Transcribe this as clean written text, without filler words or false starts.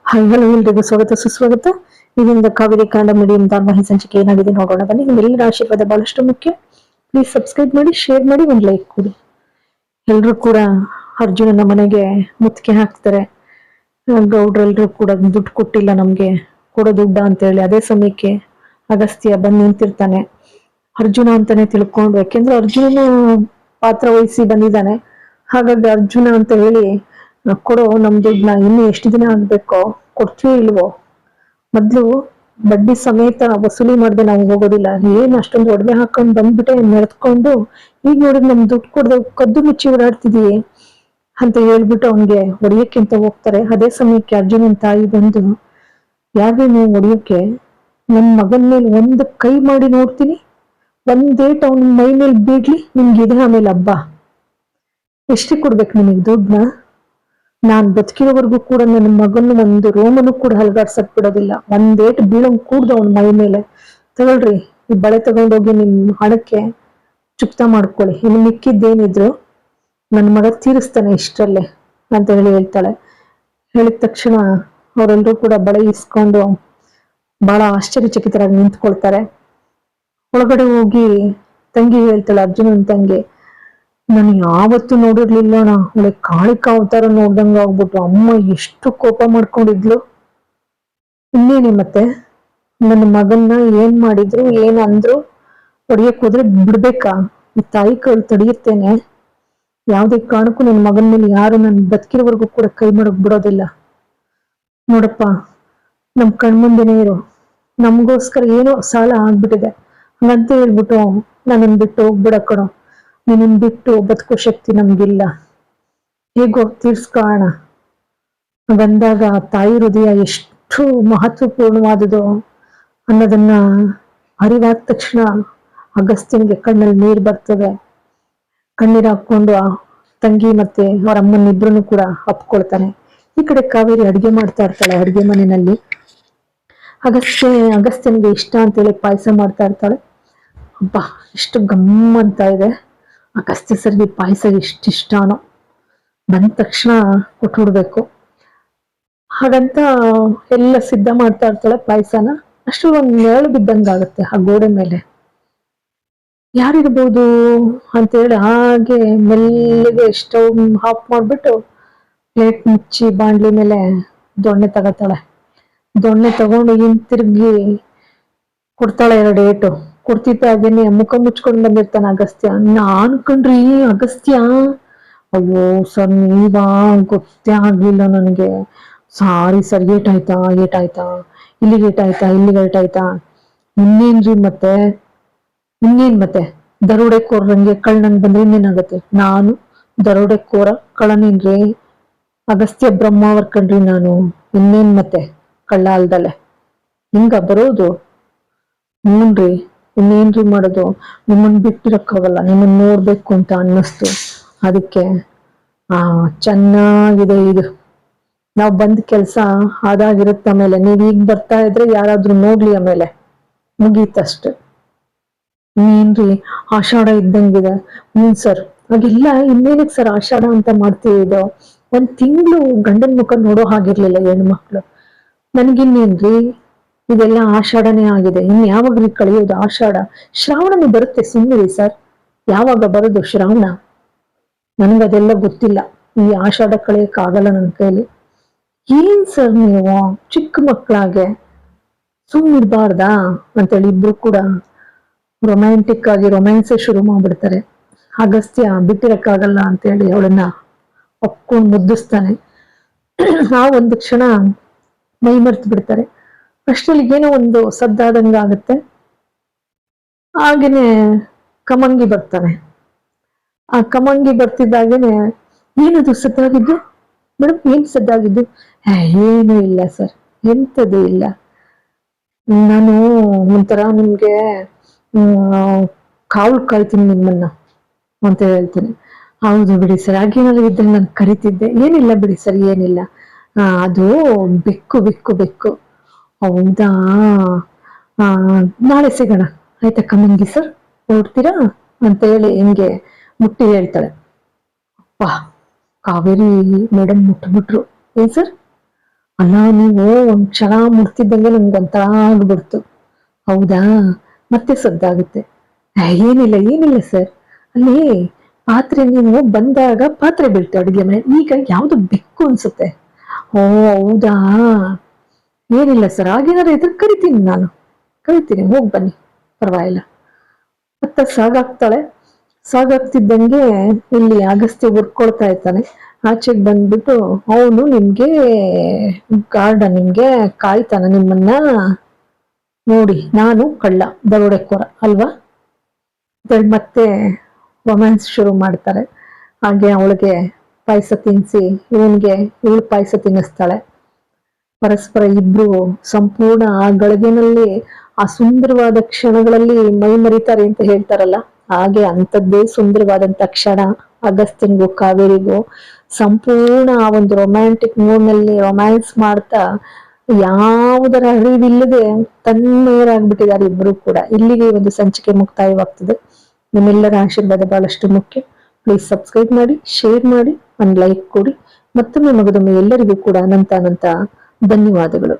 Hi hello ಎಲ್ರಿಗೂ ಸ್ವಾಗತ ಸುಸ್ವಾಗತ. ಇದರಿಂದ ಕಾವೇರಿ ಕನ್ನಡ ಮೀಡಿಯಂ ಧಾರಾವಾಹಿ ಸಂಚಿಕೆ ಏನಾಗಿದೆ ನೋಡೋಣ ಬನ್ನಿ. ನಿಮ್ಮೆಲ್ಲರ ಆಶೀರ್ವಾದ ಬಹಳಷ್ಟು ಮುಖ್ಯ. ಪ್ಲೀಸ್ ಸಬ್ಸ್ಕ್ರೈಬ್ ಮಾಡಿ, ಶೇರ್ ಮಾಡಿ, ಒಂದು ಲೈಕ್ ಕೊಡಿ. ಎಲ್ರು ಕೂಡ ಅರ್ಜುನನ ಮನೆಗೆ ಮುತ್ತಿಗೆ ಹಾಕ್ತಾರೆ. ಗೌಡ್ರೆಲ್ರು ಕೂಡ ದುಡ್ಡು ಕೊಟ್ಟಿಲ್ಲ ನಮ್ಗೆ, ಕೊಡೋ ದುಡ್ಡ ಅಂತ ಹೇಳಿ. ಅದೇ ಸಮಯಕ್ಕೆ ಅಗಸ್ತ್ಯ ಬಂದು ನಿಂತಿರ್ತಾನೆ. ಅರ್ಜುನ ಅಂತಾನೆ ತಿಳ್ಕೊಂಡು, ಯಾಕೆಂದ್ರೆ ಅರ್ಜುನನ ಪಾತ್ರ ವಹಿಸಿ ಬಂದಿದ್ದಾನೆ. ಹಾಗಾಗಿ ಅರ್ಜುನ ಅಂತ ಹೇಳಿ ಕೊಡೋ ನಮ್ ದುಡ್ಡನ್ನ, ಇನ್ನು ಎಷ್ಟು ದಿನ ಆಗ್ಬೇಕೋ, ಕೊಡ್ತೀವೋ ಇಲ್ವೋ, ಮೊದ್ಲು ಬಡ್ಡಿ ಸಮೇತ ವಸೂಲಿ ಮಾಡ್ದೆ ನಾವು ಹೋಗೋದಿಲ್ಲ. ಏನ್ ಅಷ್ಟೊಂದು ಒಡವೆ ಹಾಕೊಂಡ್ ಬಂದ್ಬಿಟ್ಟೆ ನೆರೆದ್ಕೊಂಡು, ಈಗ ನೋಡಿದ್ರೆ ನಮ್ ದುಡ್ಡು ಕೊಡ್ದೆ ಕದ್ದು ಮುಚ್ಚಿ ಓಡಾಡ್ತಿದೀವಿ ಅಂತ ಹೇಳ್ಬಿಟ್ಟು ಅವನ್ಗೆ ಹೊಡಿಯಕ್ಕಿಂತ ಹೋಗ್ತಾರೆ. ಅದೇ ಸಮಯಕ್ಕೆ ಅರ್ಜುನನ್ ತಾಯಿ ಬಂದು, ಯಾರೇ ನೀವು ಹೊಡಿಯೋಕೆ, ನನ್ ಮಗನ್ ಮೇಲೆ ಒಂದು ಕೈ ಮಾಡಿ ನೋಡ್ತೀನಿ, ಒಂದೇಟ್ ಅವನ ಮೈ ಮೇಲೆ ಬೀಡ್ಲಿ, ನಿಮ್ಗಿದೆ ಆಮೇಲೆ ಹಬ್ಬ. ಎಷ್ಟೇ ಕೊಡ್ಬೇಕು ನಿಮಗ್ ದುಡ್ಡನ್ನ? ನಾನ್ ಬದುಕಿರೋವರೆಗೂ ಕೂಡ ನನ್ನ ಮಗನ ಒಂದು ರೋಮನು ಕೂಡ ಹಲ್ಗಾಡ್ಸಕ್ ಬಿಡೋದಿಲ್ಲ. ಒಂದೇಟ್ ಬೀಳಂಗ್ ಕೂಡ್ದು ಅವನ ಮೈ ಮೇಲೆ. ತಗೊಳ್ರಿ, ಈ ಬಳೆ ತಗೊಂಡೋಗಿ ನಿಮ್ ಹಣಕ್ಕೆ ಚುಕ್ತ ಮಾಡ್ಕೊಳ್ಳಿ, ಇನ್ನು ಮಿಕ್ಕಿದ್ದೇನಿದ್ರು ನನ್ನ ಮಗ ತೀರಿಸ್ತಾನೆ ಇಷ್ಟರಲ್ಲೇ ಅಂತ ಹೇಳಿ ಹೇಳ್ತಾಳೆ. ಹೇಳಿದ ತಕ್ಷಣ ಅವರೆಲ್ಲರೂ ಕೂಡ ಬಳೆ ಇಸ್ಕೊಂಡು ಬಹಳ ಆಶ್ಚರ್ಯಚಕಿತರಾಗಿ ನಿಂತ್ಕೊಳ್ತಾರೆ. ಒಳಗಡೆ ಹೋಗಿ ತಂಗಿ ಹೇಳ್ತಾಳೆ, ಅರ್ಜುನನ್ ತಂಗಿ, ನಾನು ಯಾವತ್ತೂ ನೋಡಿರ್ಲಿಲ್ಲಣ್ಣ, ಅವಳೆ ಕಾಳಿಕ ಅವತಾರ ನೋಡ್ದಂಗ ಆಗ್ಬಿಟ್ಟು ಅಮ್ಮ ಎಷ್ಟು ಕೋಪ ಮಾಡ್ಕೊಂಡಿದ್ಲು. ಇನ್ನೇನೆ ಮತ್ತೆ, ನನ್ನ ಮಗನ್ನ ಏನ್ ಮಾಡಿದ್ರು, ಏನ್ ಅಂದ್ರು, ಹೊಡಿಯಕ್ ಹೋದ್ರೆ ಬಿಡ್ಬೇಕಾ? ಈ ತಾಯಿ ಕೈಲಿ ತಡೆಯುತ್ತೇನೆ. ಯಾವ್ದೇ ಕಾರಣಕ್ಕೂ ನನ್ನ ಮಗನ ಮೇಲೆ ಯಾರು ನನ್ ಬದುಕಿರೋವರೆಗೂ ಕೂಡ ಕೈ ಮಾಡಕ್ ಬಿಡೋದಿಲ್ಲ. ನೋಡಪ್ಪ, ನಮ್ ಕಣ್ಮುಂದೆನೇ ಇರು, ನಮ್ಗೋಸ್ಕರ ಏನೋ ಸಾಲ ಆಗ್ಬಿಟ್ಟಿದೆ ಹಂಗಂತ ಹೇಳ್ಬಿಟ್ಟು ನನ್ನನ್ ಬಿಟ್ಟು ಹೋಗ್ಬಿಡ ಕಣೋ. ನಿನ್ನನ್ ಬಿಟ್ಟು ಬದುಕೋ ಶಕ್ತಿ ನಮ್ಗಿಲ್ಲ, ಹೇಗೋ ತೀರ್ಸ್ಕೋಣ ಬಂದಾಗ ತಾಯಿ ಹೃದಯ ಎಷ್ಟು ಮಹತ್ವಪೂರ್ಣವಾದುದು ಅನ್ನೋದನ್ನ ಅರಿವಾದ ತಕ್ಷಣ ಅಗಸ್ತ್ಯನಿಗೆ ಕಣ್ಣಲ್ಲಿ ನೀರು ಬರ್ತದೆ. ಕಣ್ಣೀರ್ ಹಾಕೊಂಡು ಆ ತಂಗಿ ಮತ್ತೆ ಅವರ ಅಮ್ಮನಿಬ್ರು ಕೂಡ ಅಪ್ಕೊಳ್ತಾನೆ. ಈ ಕಡೆ ಕಾವೇರಿ ಅಡಿಗೆ ಮಾಡ್ತಾ ಇರ್ತಾಳೆ ಅಡಿಗೆ ಮನೆಯಲ್ಲಿ. ಅಗಸ್ತ್ಯನಿಗೆ ಇಷ್ಟ ಅಂತೇಳಿ ಪಾಯಸ ಮಾಡ್ತಾ ಇರ್ತಾಳೆ. ಅಬ್ಬಾ, ಎಷ್ಟು ಗಮ್ ಅಂತ ಇದೆ. ಅಗಸ್ತ್ಯ ಸರ್ಗೆ ಪಾಯಸ ಎಷ್ಟಿಷ್ಟಾನೋ, ಬಂದ ತಕ್ಷಣ ಕೊಟ್ಬಿಡ್ಬೇಕು. ಹಾಗಂತ ಎಲ್ಲ ಸಿದ್ಧ ಮಾಡ್ತಾ ಇರ್ತಾಳೆ ಪಾಯಸನ. ಅಷ್ಟು ಒಂದ್ ನೆರಳು ಬಿದ್ದಂಗಾಗುತ್ತೆ ಆ ಗೋಡೆ ಮೇಲೆ. ಯಾರಿರ್ಬೋದು ಅಂತೇಳಿ ಹಾಗೆ ಮೆಲ್ಲಿಗೆ ಸ್ಟವ್ ಆಫ್ ಮಾಡ್ಬಿಟ್ಟು ಪ್ಲೇಟ್ ಮುಚ್ಚಿ ಬಾಂಡ್ಲಿ ಮೇಲೆ ದೊಣ್ಣೆ ತಗೋತಾಳೆ. ದೊಣ್ಣೆ ತಗೊಂಡು ಹಿಂತಿರುಗಿ ಕೊಡ್ತಾಳೆ 2 ಏಟು. ಕೊಡ್ತಿದ್ದಾಗೇನೆ ಮುಖ ಮುಚ್ಕೊಂಡ್ ಬಂದಿರ್ತಾನೆ ಅಗಸ್ತ್ಯ. ನಾನ್ ಕಣ್ರಿ ಅಗಸ್ತ್ಯ, ಅಯ್ಯೋ ಸರ್ ನೀವಾ, ಗೊತ್ತೇ ಆಗ್ಲಿಲ್ಲ ನನ್ಗೆ, ಸಾರಿ ಸರ್, ಏಟಾಯ್ತಾ ಇಲ್ಲಿಗೆ ಏಟಾಯ್ತಾ, ಇನ್ನೇನ್ರಿ ಮತ್ತೆ, ಇನ್ನೇನ್ ಮತ್ತೆ, ದರೋಡೆಕೋರಂಗೆ ಕಳ್ಳನಂಗ್ ಬಂದ್ರೆ ಇನ್ನೇನಾಗತ್ತೆ? ನಾನು ದರೋಡೆಕೋರ ಕಳ್ಳನೇನ್ರಿ? ಅಗಸ್ತ್ಯ ಬ್ರಹ್ಮಾವರ್ ಕಣ್ರಿ ನಾನು, ಇನ್ನೇನ್ ಮತ್ತೆ ಕಳ್ಳ ಅಲ್ದಲೆ ಹಿಂಗ ಬರೋದು? ಹ್ಞೂನ್ರಿ, ಇನ್ನೇನ್ರಿ ಮಾಡೋದು? ನಿಮ್ಮನ್ ಬಿಟ್ಟಿರಕ್ಕಾಗಲ್ಲ, ನಿಮ್ಮನ್ ನೋಡ್ಬೇಕು ಅಂತ ಅನ್ನಿಸ್ತು, ಅದಕ್ಕೆ ಚೆನ್ನಾಗಿದೆ ಇದು, ನಾವ್ ಬಂದ್ ಕೆಲ್ಸ ಆದಾಗಿರುತ್ತೆ. ಆಮೇಲೆ ನೀವ್ ಈಗ ಬರ್ತಾ ಇದ್ರೆ ಯಾರಾದ್ರೂ ನೋಡ್ಲಿ, ಆಮೇಲೆ ಮುಗೀತಷ್ಟೆ. ಇನ್ನೇನ್ರಿ ಆಷಾಢ ಇದ್ದಂಗಿದೆ. ಸರ್, ಹಾಗೆಲ್ಲ ಇನ್ನೇನಕ್ ಸರ್ ಆಷಾಢ ಅಂತ ಮಾಡ್ತೀವಿ? ಇದು 1 ತಿಂಗಳು ಗಂಡನ್ ಮುಖ ನೋಡೋ ಹಾಗಿರ್ಲಿಲ್ಲ ಹೆಣ್ಮಕ್ಳು. ನನ್ಗಿನ್ನೇನ್ರಿ, ಇದೆಲ್ಲ ಆಷಾಢನೇ ಆಗಿದೆ, ಇನ್ ಯಾವಾಗ್ರಿ ಕಳೆಯೋದು ಆಷಾಢ? ಶ್ರಾವಣನೇ ಬರುತ್ತೆ, ಸುಮ್ಮನೆ ಸರ್. ಯಾವಾಗ ಬರೋದು ಶ್ರಾವಣ? ನನ್ಗದೆಲ್ಲ ಗೊತ್ತಿಲ್ಲ. ಈ ಆಷಾಢ ಕಳೆಯಕ್ ಆಗಲ್ಲ ನನ್ ಕೈಲಿ. ಏನ್ ಸರ್ ನೀವು ಚಿಕ್ಕ ಮಕ್ಕಳಾಗೆ ಸುಮ್ಮಿರ್ಬಾರ್ದಾ ಅಂತೇಳಿ ಇಬ್ರು ಕೂಡ ರೊಮ್ಯಾಂಟಿಕ್ ಆಗಿ ರೊಮ್ಯಾನ್ಸೇ ಶುರು ಮಾಡ್ಬಿಡ್ತಾರೆ. ಅಗಸ್ತ್ಯ ಬಿಟ್ಟಿರಕ್ಕಾಗಲ್ಲ ಅಂತೇಳಿ ಅವಳನ್ನ ಒಪ್ಕೊಂಡ್ ಮುದ್ದಿಸ್ತಾನೆ. ಆ ಒಂದು ಕ್ಷಣ ಮೈ ಮರ್ತು ಬಿಡ್ತಾರೆ. ಅಷ್ಟರಲ್ಲಿ ಏನೋ ಒಂದು ಸದ್ದಾದಂಗ ಆಗುತ್ತೆ. ಹಾಗೇನೆ ಕಮಂಗಿ ಬರ್ತಾನೆ. ಆ ಕಮಂಗಿ ಬರ್ತಿದ್ದಾಗೇನೆ, ಏನದು ಸದ್ದಾಗಿದ್ದು ಮೇಡಮ್, ಏನ್ ಸದ್ದಾಗಿದ್ದು? ಏನೂ ಇಲ್ಲ ಸರ್, ಎಂಥದ್ದು ಇಲ್ಲ, ನಾನು ಒಂಥರ ನಿಮ್ಗೆ ಕಾವಲು ಕಾಯ್ತೀನಿ ನಿಮ್ಮನ್ನ ಅಂತ ಹೇಳ್ತೀನಿ. ಹೌದು ಬಿಡಿ ಸರ್, ಹಾಗೇನಾದ್ರು ಇದ್ದಾಗ ನಾನು ಕರಿತಿದ್ದೆ. ಏನಿಲ್ಲ ಬಿಡಿ ಸರ್, ಏನಿಲ್ಲ. ಅದು ಬೆಕ್ಕು. ಹೌದಾ, ನಾಳೆ ಸಿಗೋಣ ಆಯ್ತಾ ಕಮಂಗಿ ಸರ್, ಹೊರಡ್ತೀರಾ ಅಂತ ಹೇಳಿ ಹಿಂಗೆ ಮುಟ್ಟಿ ಹೇಳ್ತಾಳೆ. ಅಪ್ಪ, ಕಾವೇರಿ ಮೇಡಮ್ ಮುಟ್ಬಿಟ್ರು. ಏನ್ ಸರ್, ಅಲ್ಲ ನೀವು ಒಂದ್ ಕ್ಷಣ ಮುಡ್ತಿದ್ದಂಗೆ ನಮ್ಗೊಂಥರ ಆಗ್ಬಿಡ್ತು. ಹೌದಾ, ಮತ್ತೆ ಸದ್ದಾಗುತ್ತೆ. ಏನಿಲ್ಲ ಸರ್, ಅಲ್ಲಿ ಪಾತ್ರೆ ನೀವು ಬಂದಾಗ ಪಾತ್ರೆ ಬೀಳ್ತು ಅಡುಗೆ ಮನೆ, ಈಗ ಯಾವ್ದು ಬೆಕ್ಕು ಅನ್ಸುತ್ತೆ. ಓ ಹೌದಾ, ಏನಿಲ್ಲ ಸರ್, ಹಾಗೇನಾರ ಇದ್ರೆ ಕರಿತೀನಿ, ನಾನು ಕರಿತೀನಿ, ಹೋಗ್ ಬನ್ನಿ, ಪರವಾಗಿಲ್ಲ. ಮತ್ತೆ ಸಾಗಾಗ್ತಿದ್ದಂಗೆ ಇಲ್ಲಿ ಅಗಸ್ತ್ಯ ಹುರ್ಕೊಳ್ತಾ ಇರ್ತಾನೆ. ಆಚೆಗೆ ಬಂದ್ಬಿಟ್ಟು ಅವನು ನಿಮ್ಗೆ ನಿಮ್ಗೆ ಕಾಯ್ತಾನ, ನಿಮ್ಮನ್ನ ನೋಡಿ ನಾನು ಕಳ್ಳ ದರೋಡೆಕೋರ ಅಲ್ವಾ ಅಂತೇಳಿ ಮತ್ತೆ ರೊಮ್ಯಾನ್ಸ್ ಶುರು ಮಾಡ್ತಾರೆ. ಹಾಗೆ ಅವಳಿಗೆ ಪಾಯಸ ತಿನ್ನಿಸಿ ಇವಳು ಪಾಯಸ ತಿನ್ನಿಸ್ತಾಳೆ. ಪರಸ್ಪರ ಇಬ್ರು ಸಂಪೂರ್ಣ ಆ ಗಳಿಗೆನಲ್ಲಿ, ಆ ಸುಂದರವಾದ ಕ್ಷಣಗಳಲ್ಲಿ ಮೈ ಮರಿತಾರೆ ಅಂತ ಹೇಳ್ತಾರಲ್ಲ, ಹಾಗೆ ಅಂಥದ್ದೇ ಸುಂದರವಾದಂತ ಕ್ಷಣ ಅಗಸ್ತ್ಯನ್ಗೂ ಕಾವೇರಿಗೂ. ಸಂಪೂರ್ಣ ಆ ಒಂದು ರೊಮ್ಯಾಂಟಿಕ್ ಮೂಡ್ನಲ್ಲಿ ರೊಮ್ಯಾನ್ಸ್ ಮಾಡ್ತಾ ಯಾವುದರ ಅರಿವಿಲ್ಲದೆ ತನ್ಮಯರಾಗ್ಬಿಟ್ಟಿದ್ದಾರೆ ಇಬ್ರು ಕೂಡ. ಇಲ್ಲಿಗೆ ಒಂದು ಸಂಚಿಕೆ ಮುಕ್ತಾಯವಾಗ್ತದೆ. ನಿಮ್ಮೆಲ್ಲರ ಆಶೀರ್ವಾದ ಬಹಳಷ್ಟು ಮುಖ್ಯ. ಪ್ಲೀಸ್ ಸಬ್ಸ್ಕ್ರೈಬ್ ಮಾಡಿ, ಶೇರ್ ಮಾಡಿ, ಒಂದು ಲೈಕ್ ಕೊಡಿ. ಮತ್ತೊಮ್ಮೆ ಮಗದೊಮ್ಮೆ ಎಲ್ಲರಿಗೂ ಕೂಡ ಅನಂತ ಧನ್ಯವಾದಗಳು.